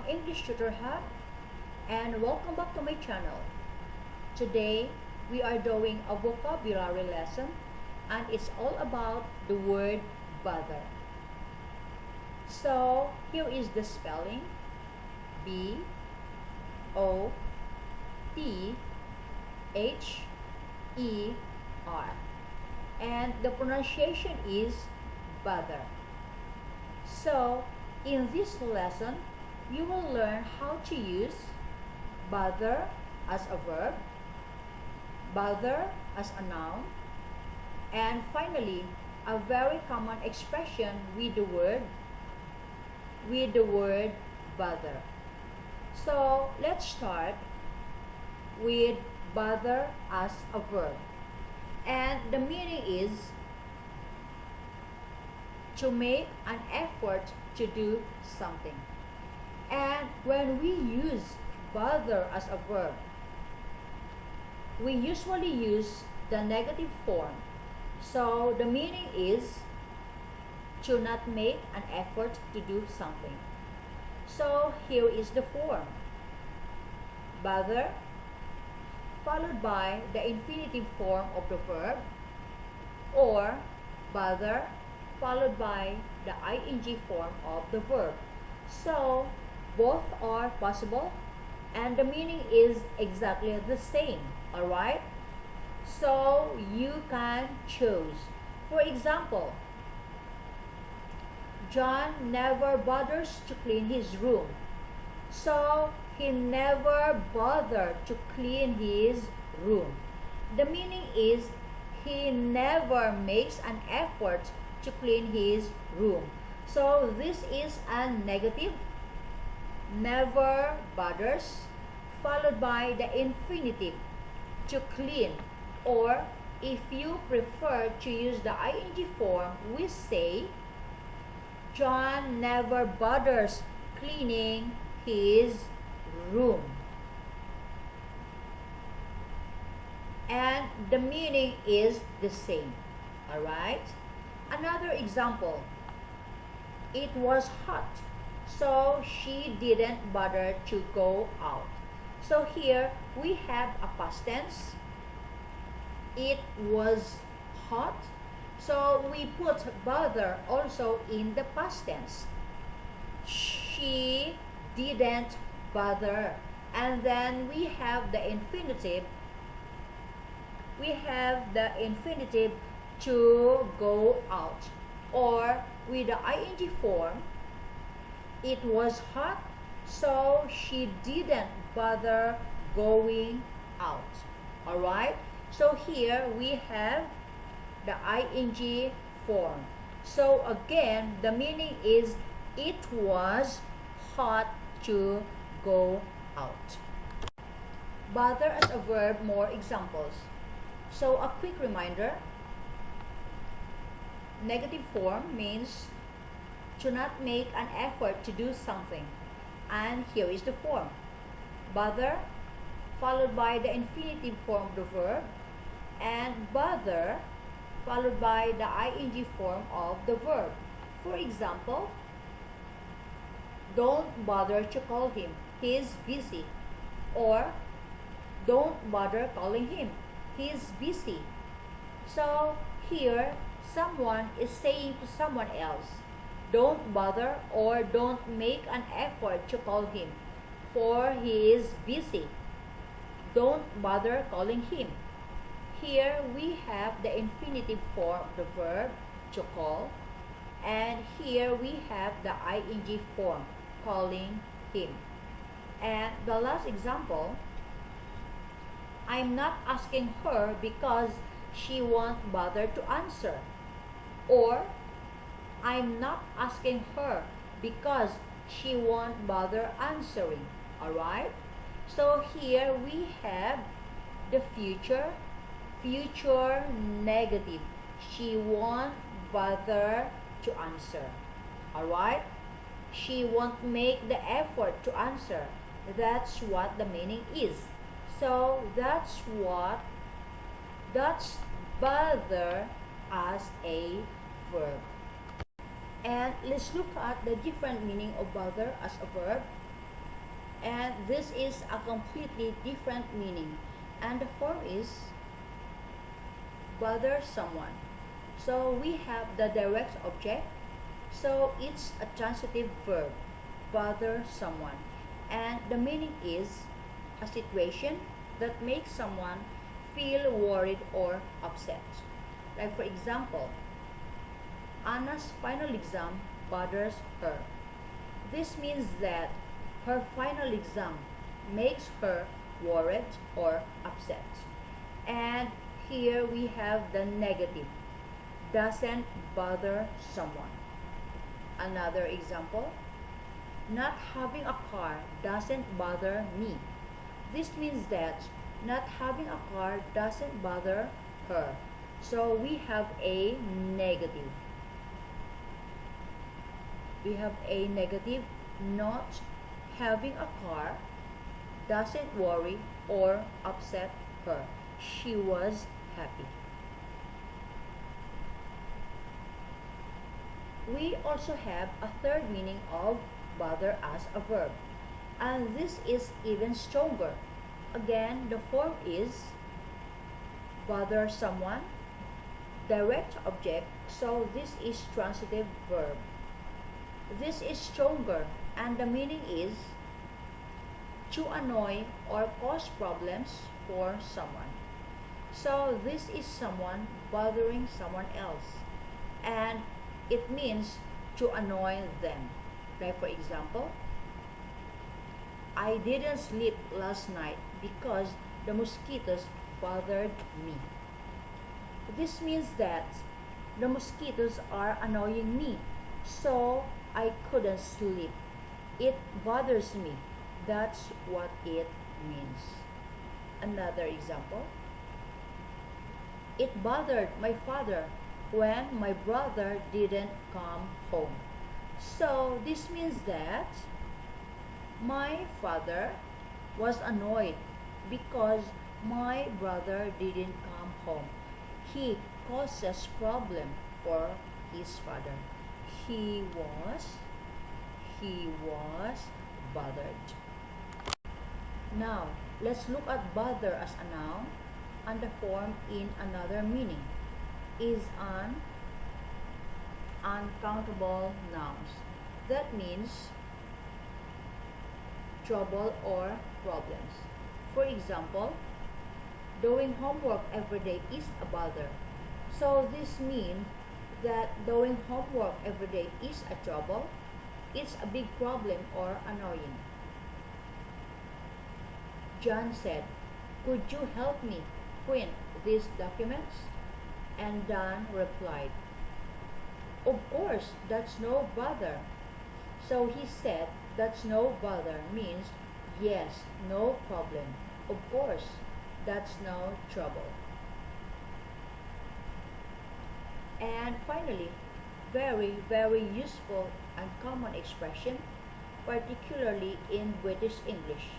English Tutor Hub, and welcome back to my channel. Today we are doing a vocabulary lesson, and it's all about the word bother. So here is the spelling: B-O-T-H-E-R, and the pronunciation is bother. So in this lesson, you will learn how to use bother as a verb, bother as a noun, and finally, a very common expression with the word bother. So let's start with bother as a verb. And the meaning is to make an effort to do something. And when we use bother as a verb, we usually use the negative form. So the meaning is to not make an effort to do something. So here is the form: bother followed by the infinitive form of the verb, or bother followed by the ing form of the verb. So both are possible and the meaning is exactly the same. Alright? So you can choose. For example, John never bothers to clean his room. So he never bothered to clean his room. The meaning is he never makes an effort to clean his room. So this is a negative: never bothers followed by the infinitive to clean, or if you prefer to use the ing form, we say John never bothers cleaning his room. And the meaning is the same. Alright? Another example: it was hot, so she didn't bother to go out. So here we have a past tense. It was hot, so we put bother also in the past tense. She didn't bother, and then we have the infinitive. We have the infinitive to go out, or with the ing form, it was hot, so she didn't bother going out. Alright? So here we have the ing form. So again, the meaning is it was hot to go out. Bother as a verb, more examples. So a quick reminder: negative form means to not make an effort to do something. And here is the form: bother followed by the infinitive form of the verb, and bother followed by the ing form of the verb. For example, don't bother to call him, he's busy. Or don't bother calling him, he's busy. So here someone is saying to someone else, don't bother or don't make an effort to call him, for he is busy. Don't bother calling him. Here we have the infinitive form of the verb to call, and here we have the ing form, calling him. And the last example: I'm not asking her because she won't bother to answer. Or I'm not asking her because she won't bother answering. Alright? So here we have the future negative: she won't bother to answer. Alright? She won't make the effort to answer. That's what the meaning is. So that's bother as a verb. And let's look at the different meaning of bother as a verb. And this is a completely different meaning. And the form is bother someone. So we have the direct object. So it's a transitive verb, bother someone. And the meaning is a situation that makes someone feel worried or upset. Like for example, Anna's final exam bothers her. This means that her final exam makes her worried or upset. And here we have the negative, doesn't bother someone. Another example, not having a car doesn't bother me. This means that not having a car doesn't bother her. So we have a negative. We have a negative, not having a car doesn't worry or upset her. She was happy. We also have a third meaning of bother as a verb. And this is even stronger. Again, the form is bother someone, direct object, so this is transitive verb. This is stronger, and the meaning is to annoy or cause problems for someone. So this is someone bothering someone else, and it means to annoy them. Like for example, I didn't sleep last night because the mosquitoes bothered me. This means that the mosquitoes are annoying me, so I couldn't sleep. It bothers me. That's what it means. Another example, it bothered my father when my brother didn't come home. So this means that my father was annoyed because my brother didn't come home. He causes problem for his father. He was bothered. Now, let's look at bother as a noun, and the form in another meaning is an uncountable nouns. That means trouble or problems. For example, doing homework every day is a bother. So this means that doing homework every day is a trouble. It's a big problem or annoying. John said, "Could you help me print these documents?" And Dan replied, "Of course, that's no bother." So he said, "That's no bother" means yes, no problem. Of course, that's no trouble. And finally, very, very useful and common expression, particularly in British English.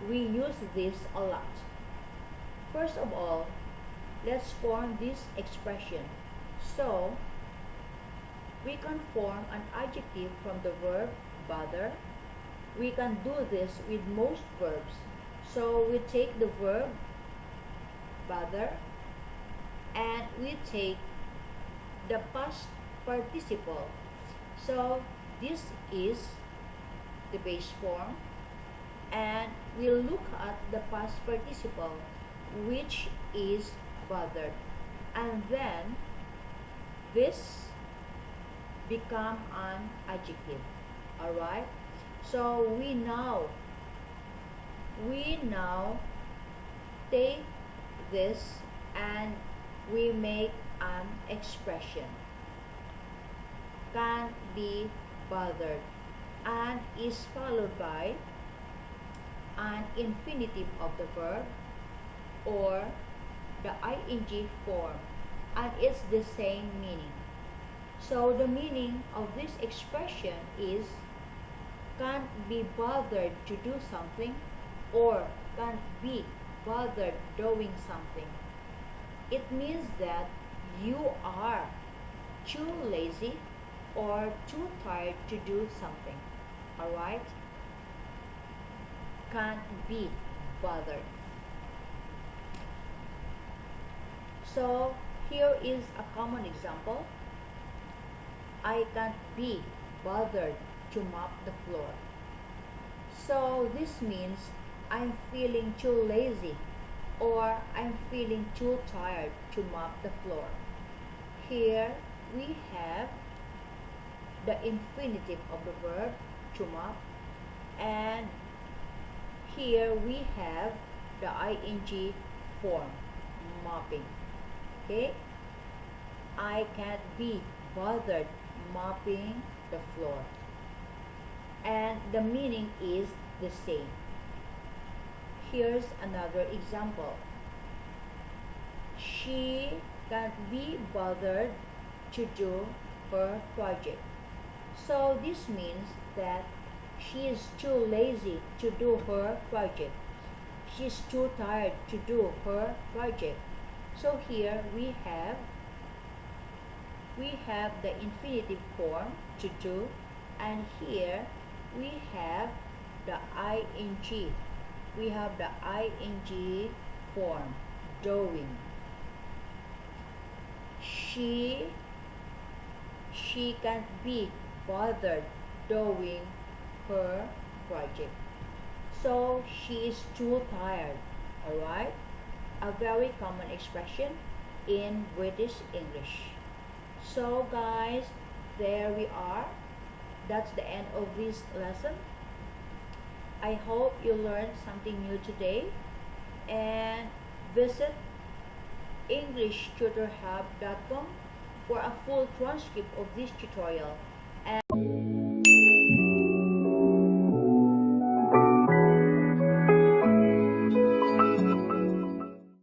We use this a lot. First of all, let's form this expression. So, we can form an adjective from the verb bother. We can do this with most verbs. So, we take the verb bother and we take the past participle. So, this is the base form, and we'll look at the past participle, which is bothered, and then this become an adjective. All right, so we now take this and we make an expression, can't be bothered, and is followed by an infinitive of the verb or the ing form, and it's the same meaning. So the meaning of this expression is can't be bothered to do something or can't be bothered doing something. It means that you are too lazy or too tired to do something. Alright? can't be bothered. So here is a common example. I can't be bothered to mop the floor. So this means I'm feeling too lazy or I'm feeling too tired to mop the floor. Here we have the infinitive of the verb to mop, and here we have the ing form, mopping. Okay? I can't be bothered mopping the floor. And the meaning is the same. Here's another example. She can't be bothered to do her project. So this means that she is too lazy to do her project. She's too tired to do her project. So here we have the infinitive form to do, and here we have the ing. We have the ing form, doing. She can't be bothered doing her project. So she is too tired. Alright? A very common expression in British English. So guys, there we are. That's the end of this lesson. I hope you learned something new today, and visit englishtutorhub.com for a full transcript of this tutorial. And